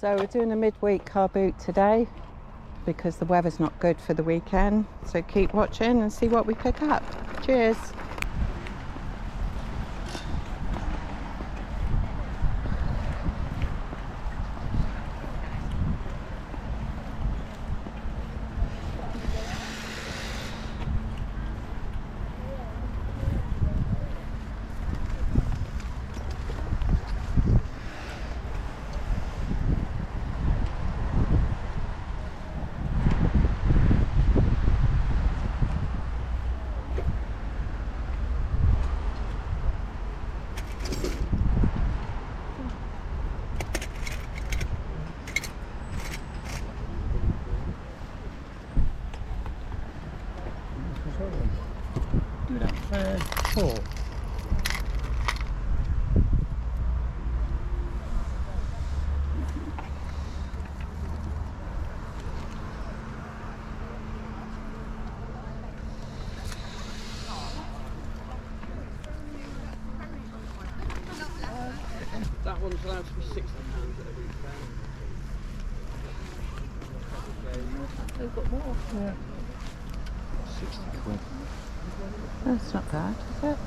So we're doing a midweek car boot today because the weather's not good for the weekend. So keep watching and see what we pick up. Cheers. Four. That one's allowed to be £60 at a weekend. We've got more. Yeah. 60 quid. That's not bad, is it?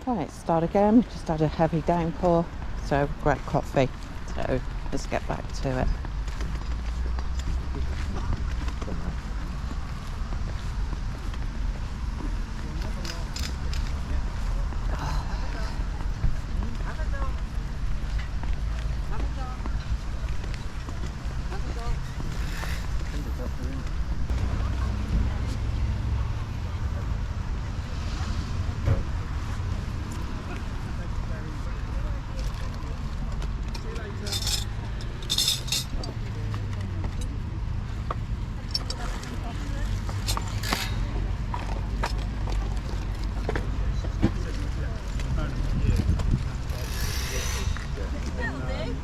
Right, start again. We just had a heavy downpour, so grab coffee. So let's get back to it.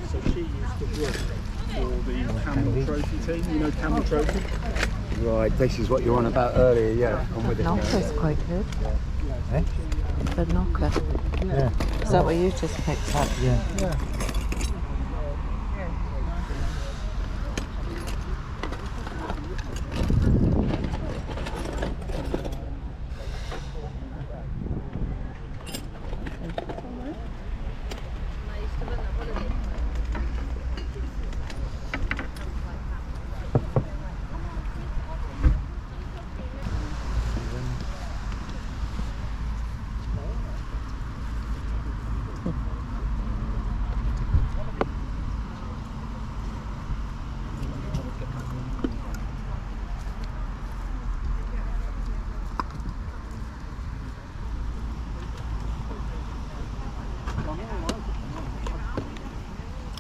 So she used to work for the Campbell Trophy team, you know Campbell Trophy? Right, this is what you were on about earlier, yeah. I'm with it. Knocker's quite good. Eh? The knocker. Yeah. Is that what you just picked up? Yeah. Yeah.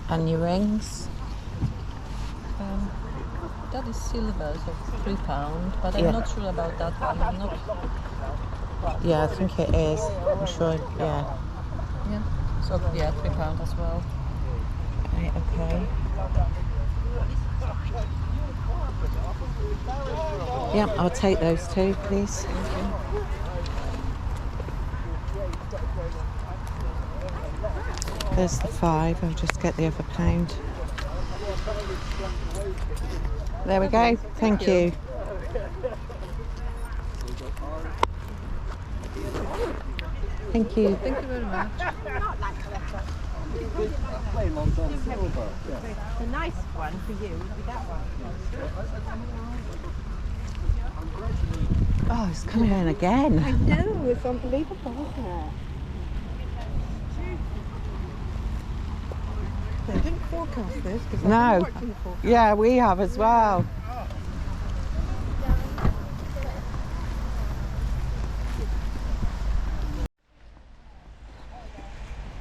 And your rings? That is silver, so £3, but I'm Yeah. not sure about that one. I'm not. Yeah, I think it is. I'm sure, yeah. Yeah. So yeah, £3 as well. Right, okay. Yeah, I'll take those two, please. There's the £5. I'll just get the other £1. There we go. Thank you. Thank you. Thank you very much. The nice one for you would be that one. Oh, it's coming in again. I know, it's unbelievable, isn't it? They didn't forecast this because No. worked in the forecast. Yeah, we have as well.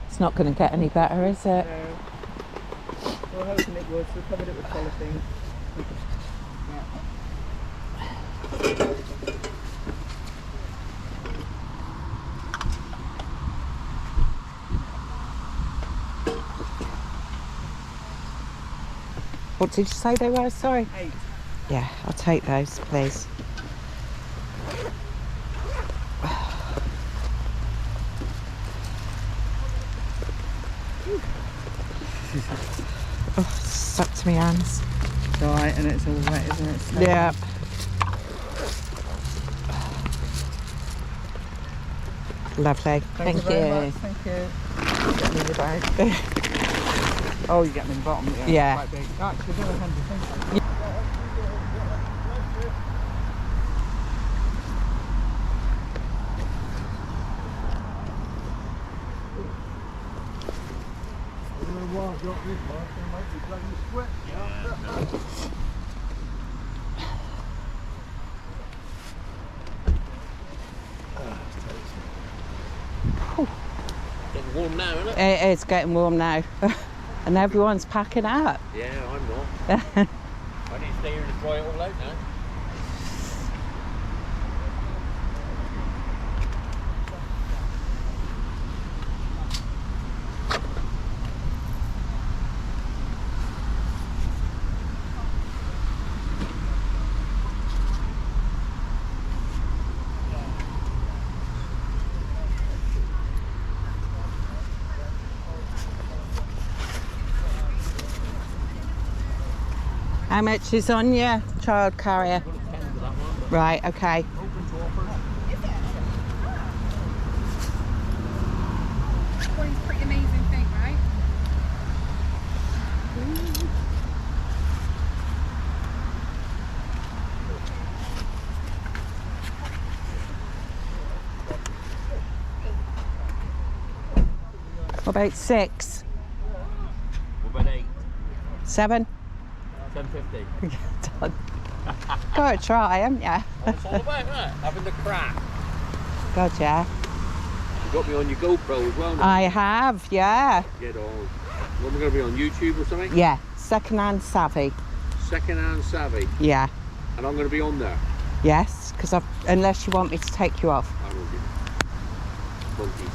It's not going to get any better, is it? No. We're hoping it would, so we covered it with polythene. What did you say they were? Sorry. 8. Yeah, I'll take those, please. Oh, stuck to my hands. Right, and it's all wet, isn't it? Smelly. Yeah. Lovely. Thank Very you. much, thank you. Get me the bag. Oh, you get me the bottom. Yeah. Yeah. Quite big. Actually, very handy. Thank you. Getting warm now, isn't it? It is getting warm now. And everyone's packing up. Yeah, I'm not. I need to stay here to dry it all out now. How much is on your child carrier? Right, okay. Well, it's a pretty amazing thing, right? What about 6? What about 8? 7? 10.50. Done. Gotta try, haven't ya? That's all about, isn't it? Having the crack. God, yeah. You got me on your GoPro as well now. I have, yeah. Get on. What, we're going to be on YouTube or something? Yeah, second-hand savvy. Second-hand savvy. Yeah. And I'm going to be on there. Yes, because unless you want me to take you off. I will do. Monkeys.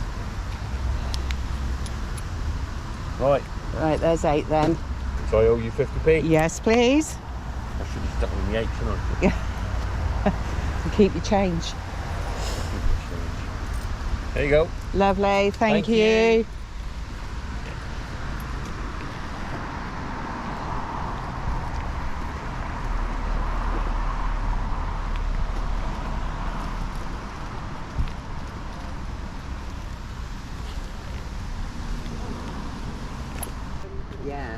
Right. Right, there's 8 then. So I owe you 50p? Yes, please. I should have stuck on the 8, shouldn't I? And keep your change. There you go. Lovely, thank Thank you. you. Yeah.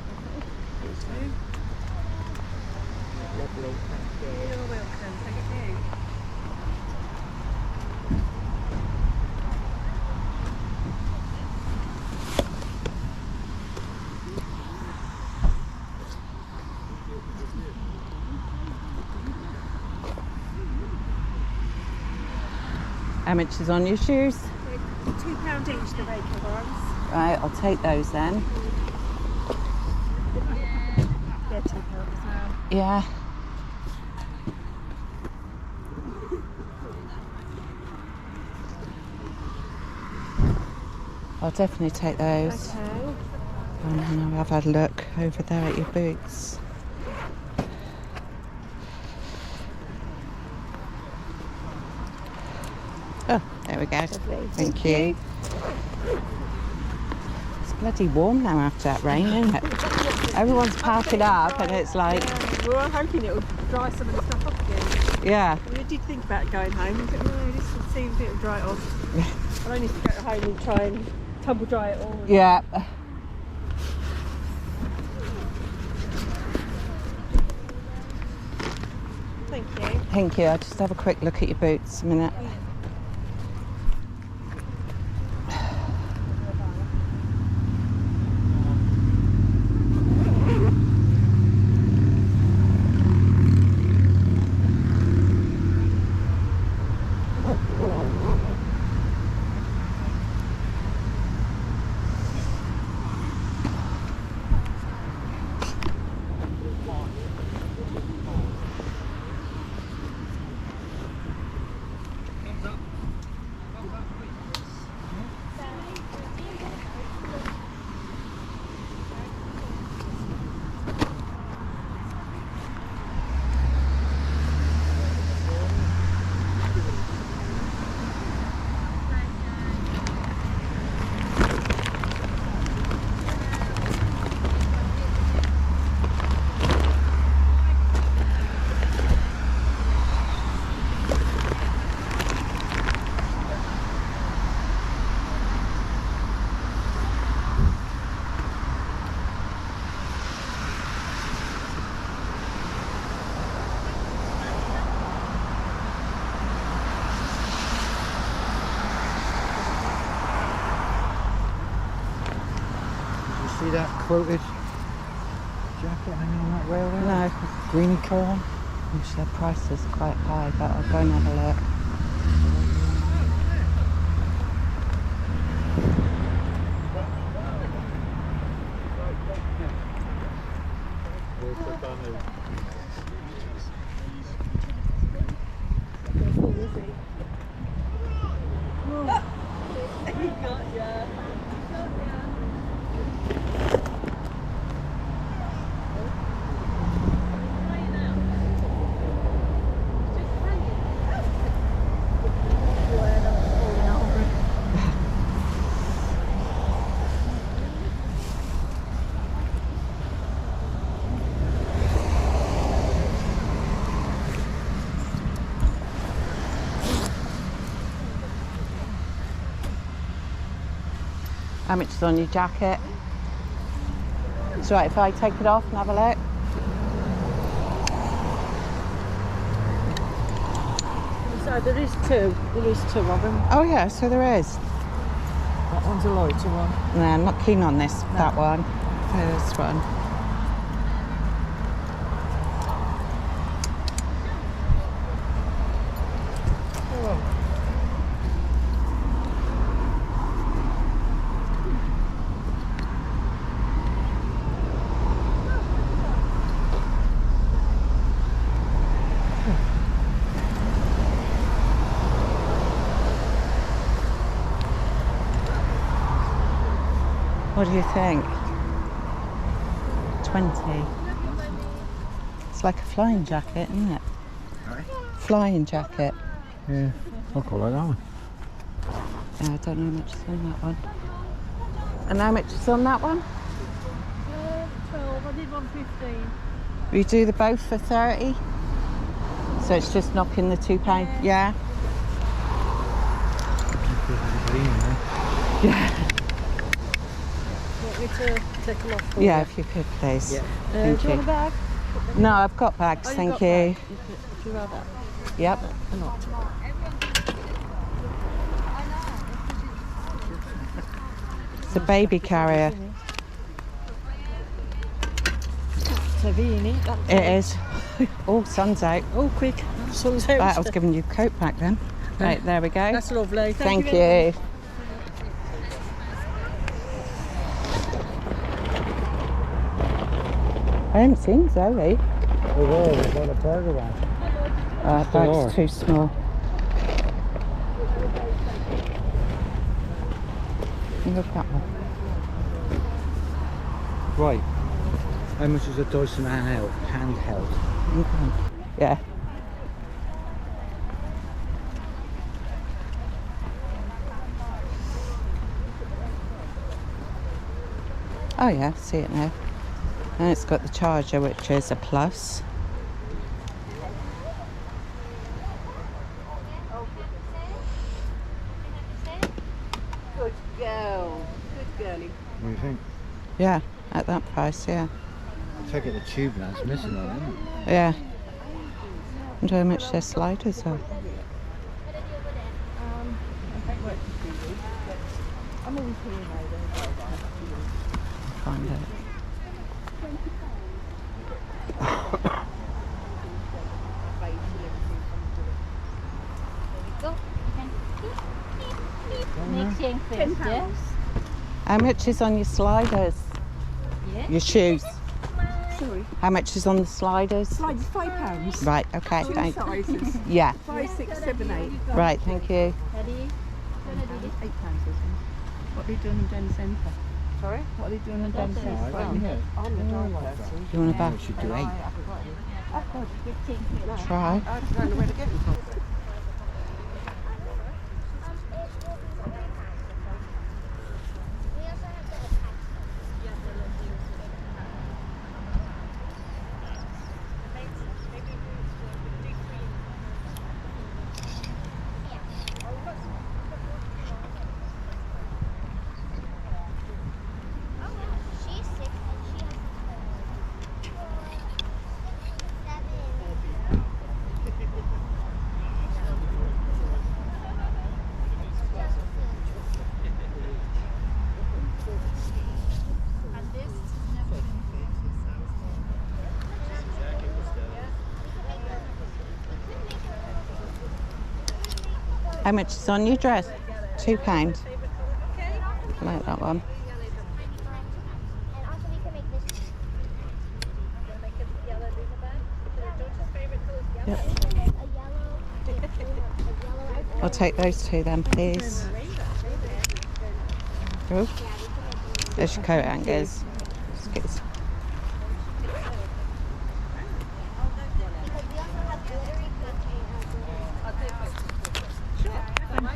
Lovely, thank you. You're welcome. Thank you. How much is on your shoes? £2 each, the vacant ones. Right, I'll take those then. Yeah, £2 as well. Yeah. I'll definitely take those. Okay. And then I'll have a look over there at your boots. Oh, there we go. Lovely. Thank you. It's bloody warm now after that rain, isn't it? Everyone's packing up and it's like, Yeah, we were hoping it would dry some of the stuff up again. yeah. We did think about going home, but no, this would seem a bit dry it off. I need to go home and try and tumble dry it all. Yeah. Thank you. Thank you. I'll just have a quick look at your boots a minute. see that quoted jacket hanging on that rail there? No. Greeny colour. Which their price is quite high, but I'll go and have a look. How much is on your jacket? It's right if I take it off and have a look. So there is two. There is two of them. Oh yeah, so there is. That one's a lighter one. No, I'm not keen on this. No. That one. This one. What do you think? 20. It's like a flying jacket, isn't it? Right. Flying jacket. Yeah, I'll call it that one. Yeah, I don't know how much is on that one. And how much is on that one? 12. I did 115. We do the both for 30. So it's just knocking the £2. Yeah. Yeah. Want me to take them off? Yeah, if you could, please. Yeah. Thank do you you. want a bag? No, I've got bags, Oh, thank got you. bags. Do you have that? Yep. Or not? It's a baby carrier. It's heavy, isn't it? That's It is. Oh, sun's out. Oh, quick. Sun's out. Right, I was giving you a coat back then. Right, there we go. That's lovely. Thank very you. I haven't seen Zoe. We've got a burger one. That bag's too small. Look at that one. Right. How much is a Dyson handheld? Okay. Yeah. Oh yeah, see it now. And it's got the charger, which is a plus. Good girl. Good girlie. What do you think? Yeah, at that price, yeah. Take it the tube now, it's missing on, isn't it? Yeah. I wonder how much their sliders are. I'm always here now. Find out. £10. How much is on your sliders? Yeah. Your shoes? Sorry. How much is on the sliders? Slides £5. Right, okay, Two thank sizes. Yeah, 5, 6, 7, 8. right, thank you. Ready? £8, what are they doing in Den Centre? Sorry? What are they doing in Den Centre? I'm the dog person. You want a bag? We should do 8. I've got 15. Try. I don't know where to get them from. How much is on your dress? £2. I like that one. Yep. I'll take those two then, please. Oh, there's your coat hangers. Excuse.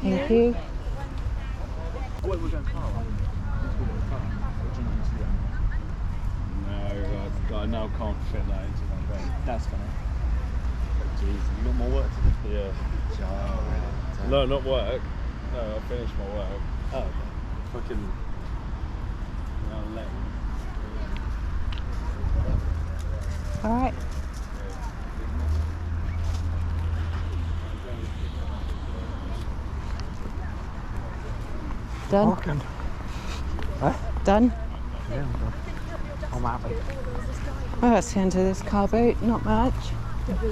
Thank you. No, I now can't fit that into my bed. That's funny. Jeez, you got more work to do? Yeah. No, not work. No, I finished my work. Oh, okay. Fucking. Now late. All right. Done? Auckland. What? Done? Yeah, I'm done. I'm happy. Well, that's the end of this car boot. Not much.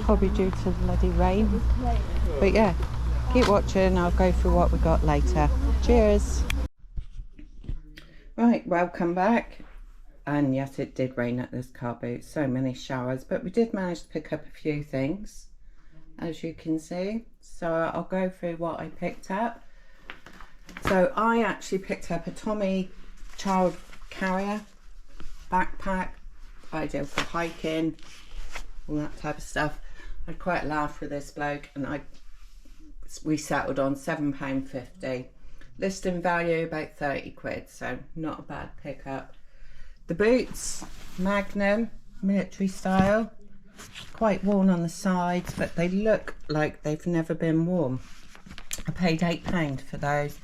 Probably due to the bloody rain. But yeah, keep watching. I'll go through what we got later. Cheers. Right, welcome back. And yes, it did rain at this car boot. So many showers. But we did manage to pick up a few things, as you can see. So I'll go through what I picked up. So I actually picked up a Tommy child carrier backpack, ideal for hiking, all that type of stuff. I'd quite laugh with this bloke, and we settled on £7.50. Listing value about 30 quid, so not a bad pickup. The boots, Magnum, military style, quite worn on the sides, but they look like they've never been worn. I paid £8 for those.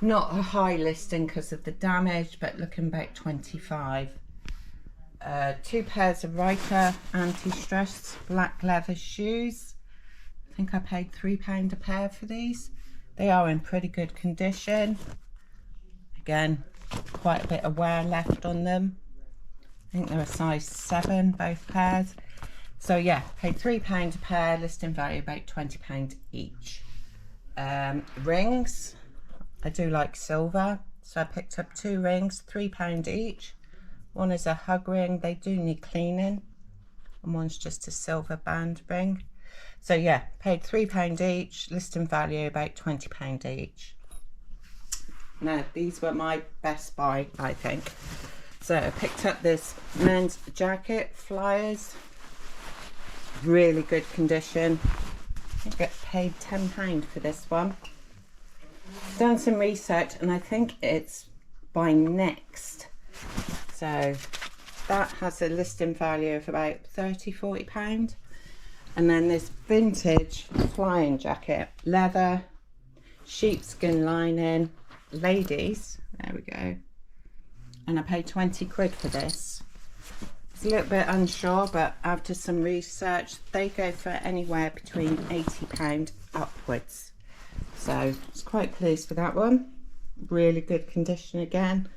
Not a high listing because of the damage, but looking about 25. Two pairs of Riker anti-stress black leather shoes. I think I paid £3 a pair for these. They are in pretty good condition. Again, quite a bit of wear left on them. I think they're a size 7, both pairs. So yeah, paid £3 a pair, listing value about £20 each. Rings. I do like silver, so I picked up 2 rings, £3 each. One is a hug ring, they do need cleaning, and one's just a silver band ring. So yeah, paid £3 each, listing value about £20 each. Now, these were my best buy, I think. So I picked up this men's jacket, Flyers, really good condition. I got paid £10 for this one. Done some research, and I think it's by Next, so that has a listing value of about £30–40. And then this vintage flying jacket, leather, sheepskin lining, ladies, there we go, and I paid 20 quid for this. It's a little bit unsure, but after some research they go for anywhere between £80 upwards. So I was quite pleased with that one. Really good condition again.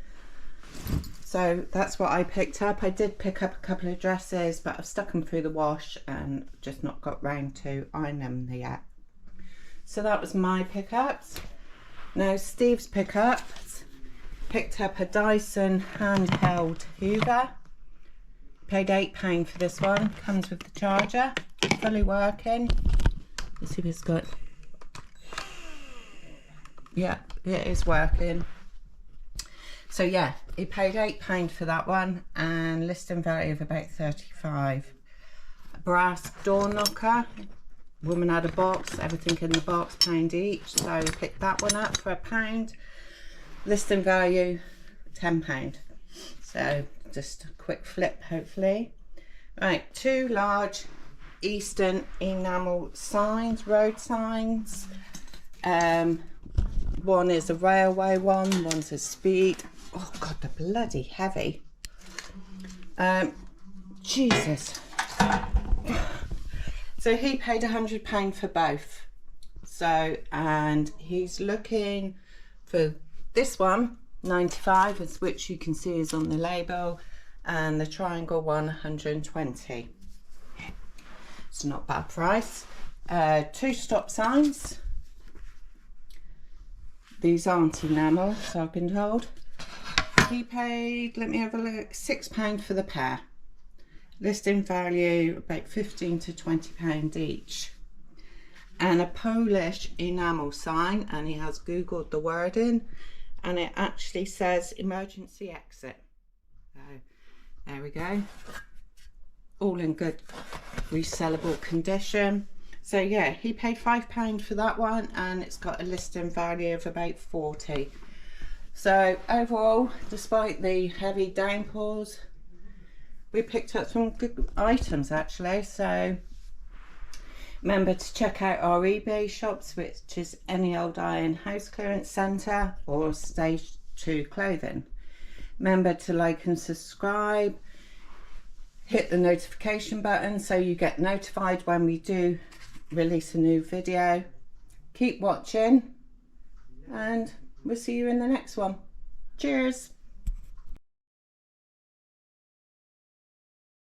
So that's what I picked up. I did pick up a couple of dresses, but I've stuck them through the wash and just not got round to ironing them yet. So that was my pickups. Now Steve's pickups. Picked up a Dyson handheld Hoover. Paid £8 for this one. Comes with the charger, fully working. Let's see if it's got. Yeah, it is working. So yeah, he paid £8 for that one, and listing value of about 35. A brass door knocker. Woman had a box, everything in the box, £1 each. So picked that one up for £1. Listing value £10. So just a quick flip, hopefully. Right, 2 large Eastern enamel signs, road signs. One is a railway one, one's a speed. Oh god, they're bloody heavy. Jesus. So he paid £100 for both. So, and he's looking for this one, 95, as which you can see is on the label, and the triangle one, 120. It's not a bad price. 2 stop signs. These aren't enamel, so I've been told. He paid, let me have a look, £6 for the pair. Listing value about £15 to £20 each. And a Polish enamel sign, and he has googled the wording, and it actually says emergency exit. So there we go, all in good resellable condition. So yeah, he paid £5 for that one, and it's got a listing value of about 40. So overall, despite the heavy downpours, we picked up some good items actually. So remember to check out our eBay shops, which is Any Old Iron House Clearance Centre or Stage 2 Clothing. Remember to like and subscribe, hit the notification button so you get notified when we do release a new video. Keep watching, and we'll see you in the next one. Cheers.